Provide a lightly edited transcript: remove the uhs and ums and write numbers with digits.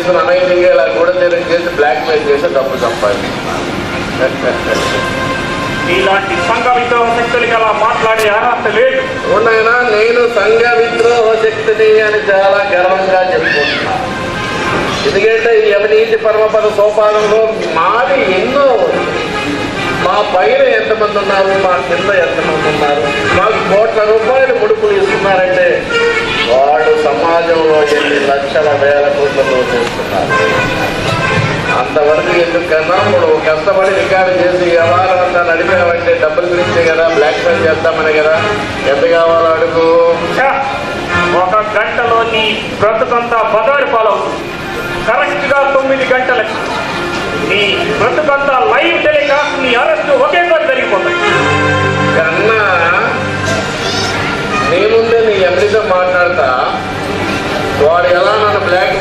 చేసుకుని అనైతిగా ఇలా గూఢచర్యం చేసి బ్లాక్మెయిల్ చేసి డబ్బు సంపాదించారు. ఇలాంటి సంఘ విద్రోహ శక్తులకి అలా మాట్లాడే అర్హత లేదు. ఉన్నాయినా నేను సంఘ విద్రోహ శక్తిని అని చాలా గర్వంగా చెప్పుకుంటున్నా. ఎందుకంటే ఈ అవినీతి పరమపద సోపానంలో మాది ఎన్నో మా పైన ఎంతమంది ఉన్నారు, మా కింద ఎంతమంది ఉన్నారు, మాకు కోట్ల రూపాయలు ముడుపులు ఇస్తున్నారంటే వాళ్ళు సమాజంలో ఎన్ని లక్షల వేల కోట్లతో చేస్తున్నారు. అంతవరకు ఎందుకన్నా ఇప్పుడు కష్టపడి రికార్డు చేసి వ్యవహారం అంతా నడిపామంటే డబ్బుల గురించే కదా, బ్లాక్మెయిల్ చేస్తామని కదా. ఎంత కావాలో అడుగు. ఒక గంటలో నీ బ్రతుకంతా బజారు పాలవుతుంది. కరెక్ట్గా 9 గంటలకి నీ బ్రతుకంతా లైవ్ టెలికాస్ట్, నీ అరెస్టు ఒకేసారి జరిగిపోతాయి. కన్నా నీ ముందే నీ ఎంపీతో మాట్లాడతా వాడు ఎలా నన్ను బ్లాక్